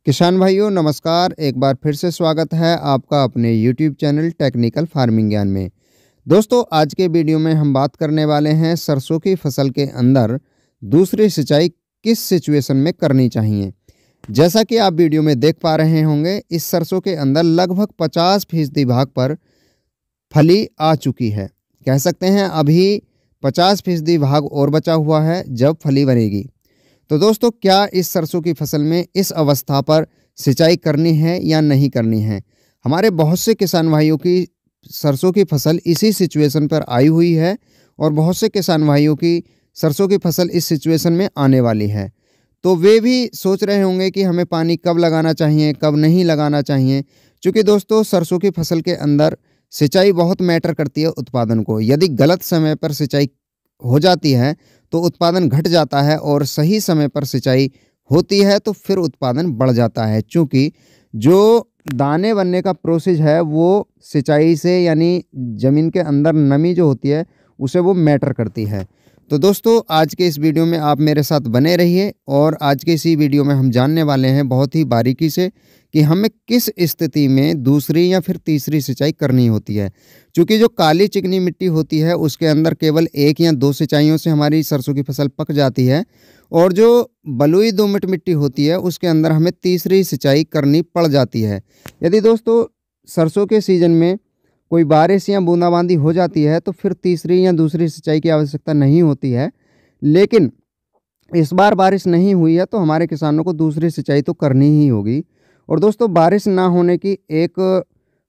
किसान भाइयों नमस्कार। एक बार फिर से स्वागत है आपका अपने YouTube चैनल टेक्निकल फार्मिंग ज्ञान में। दोस्तों आज के वीडियो में हम बात करने वाले हैं सरसों की फसल के अंदर दूसरी सिंचाई किस सिचुएशन में करनी चाहिए। जैसा कि आप वीडियो में देख पा रहे होंगे, इस सरसों के अंदर लगभग 50% भाग पर फली आ चुकी है। कह सकते हैं अभी 50% भाग और बचा हुआ है जब फली बनेगी। तो दोस्तों क्या इस सरसों की फसल में इस अवस्था पर सिंचाई करनी है या नहीं करनी है। हमारे बहुत से किसान भाइयों की सरसों की फसल इसी सिचुएशन पर आई हुई है और बहुत से किसान भाइयों की सरसों की फसल इस सिचुएशन में आने वाली है। तो वे भी सोच रहे होंगे कि हमें पानी कब लगाना चाहिए, कब नहीं लगाना चाहिए। क्योंकि दोस्तों सरसों की फसल के अंदर सिंचाई बहुत मैटर करती है उत्पादन को। यदि गलत समय पर सिंचाई हो जाती है तो उत्पादन घट जाता है और सही समय पर सिंचाई होती है तो फिर उत्पादन बढ़ जाता है। चूँकि जो दाने बनने का प्रोसेस है वो सिंचाई से यानी ज़मीन के अंदर नमी जो होती है उसे वो मैटर करती है। तो दोस्तों आज के इस वीडियो में आप मेरे साथ बने रहिए और आज के इसी वीडियो में हम जानने वाले हैं बहुत ही बारीकी से कि हमें किस स्थिति में दूसरी या फिर तीसरी सिंचाई करनी होती है। क्योंकि जो काली चिकनी मिट्टी होती है उसके अंदर केवल 1 या 2 सिंचाइयों से हमारी सरसों की फसल पक जाती है और जो बलुई दोमट मिट्टी होती है उसके अंदर हमें तीसरी सिंचाई करनी पड़ जाती है। यदि दोस्तों सरसों के सीज़न में कोई बारिश या बूंदाबांदी हो जाती है तो फिर तीसरी या दूसरी सिंचाई की आवश्यकता नहीं होती है। लेकिन इस बार बारिश नहीं हुई है तो हमारे किसानों को दूसरी सिंचाई तो करनी ही होगी। और दोस्तों बारिश ना होने की एक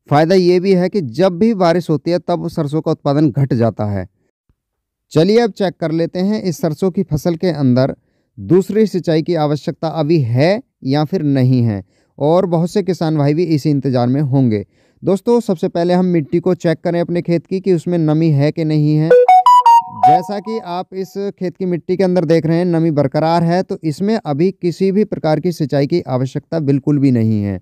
फ़ायदा ये भी है कि जब भी बारिश होती है तब सरसों का उत्पादन घट जाता है। चलिए अब चेक कर लेते हैं इस सरसों की फसल के अंदर दूसरी सिंचाई की आवश्यकता अभी है या फिर नहीं है। और बहुत से किसान भाई भी इसी इंतज़ार में होंगे। दोस्तों सबसे पहले हम मिट्टी को चेक करें अपने खेत की कि उसमें नमी है कि नहीं है। जैसा कि आप इस खेत की मिट्टी के अंदर देख रहे हैं नमी बरकरार है तो इसमें अभी किसी भी प्रकार की सिंचाई की आवश्यकता बिल्कुल भी नहीं है।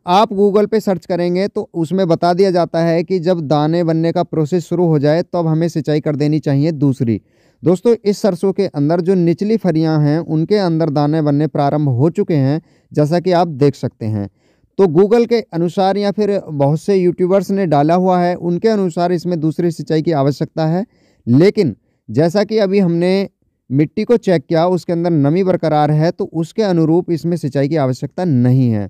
आप गूगल पे सर्च करेंगे तो उसमें बता दिया जाता है कि जब दाने बनने का प्रोसेस शुरू हो जाए तब हमें सिंचाई कर देनी चाहिए दूसरी। दोस्तों इस सरसों के अंदर जो निचली फलियां हैं उनके अंदर दाने बनने प्रारंभ हो चुके हैं जैसा कि आप देख सकते हैं। तो गूगल के अनुसार या फिर बहुत से यूट्यूबर्स ने डाला हुआ है उनके अनुसार इसमें दूसरी सिंचाई की आवश्यकता है। लेकिन जैसा कि अभी हमने मिट्टी को चेक किया उसके अंदर नमी बरकरार है तो उसके अनुरूप इसमें सिंचाई की आवश्यकता नहीं है।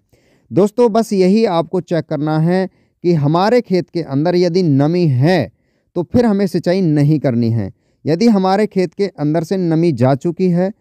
दोस्तों बस यही आपको चेक करना है कि हमारे खेत के अंदर यदि नमी है तो फिर हमें सिंचाई नहीं करनी है। यदि हमारे खेत के अंदर से नमी जा चुकी है,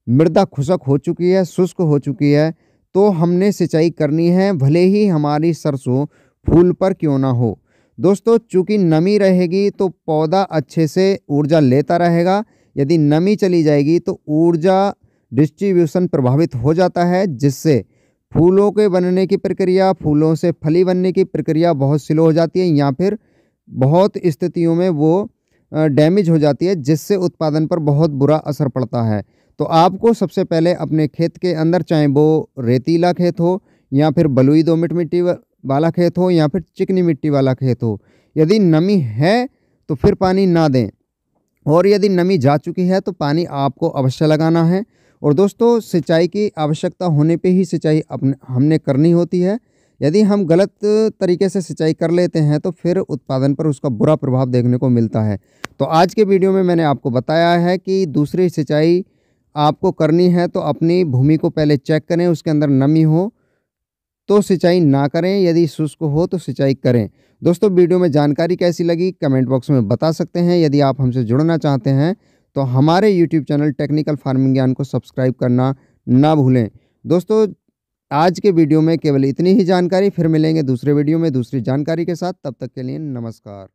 मृदा खुशक हो चुकी है, शुष्क हो चुकी है तो हमने सिंचाई करनी है, भले ही हमारी सरसों फूल पर क्यों ना हो। दोस्तों चूँकि नमी रहेगी तो पौधा अच्छे से ऊर्जा लेता रहेगा। यदि नमी चली जाएगी तो ऊर्जा डिस्ट्रीब्यूशन प्रभावित हो जाता है जिससे फूलों के बनने की प्रक्रिया, फूलों से फली बनने की प्रक्रिया बहुत स्लो हो जाती है या फिर बहुत स्थितियों में वो डैमेज हो जाती है जिससे उत्पादन पर बहुत बुरा असर पड़ता है। तो आपको सबसे पहले अपने खेत के अंदर चाहे वो रेतीला खेत हो या फिर बलुई दोमट मिट्टी वाला खेत हो या फिर चिकनी मिट्टी वाला खेत हो, यदि नमी है तो फिर पानी ना दें और यदि नमी जा चुकी है तो पानी आपको अवश्य लगाना है। और दोस्तों सिंचाई की आवश्यकता होने पे ही सिंचाई हमने करनी होती है। यदि हम गलत तरीके से सिंचाई कर लेते हैं तो फिर उत्पादन पर उसका बुरा प्रभाव देखने को मिलता है। तो आज के वीडियो में मैंने आपको बताया है कि दूसरी सिंचाई आपको करनी है तो अपनी भूमि को पहले चेक करें, उसके अंदर नमी हो तो सिंचाई ना करें, यदि शुष्क हो तो सिंचाई करें। दोस्तों वीडियो में जानकारी कैसी लगी कमेंट बॉक्स में बता सकते हैं। यदि आप हमसे जुड़ना चाहते हैं तो हमारे यूट्यूब चैनल टेक्निकल फार्मिंग ज्ञान को सब्सक्राइब करना ना भूलें। दोस्तों आज के वीडियो में केवल इतनी ही जानकारी, फिर मिलेंगे दूसरे वीडियो में दूसरी जानकारी के साथ। तब तक के लिए नमस्कार।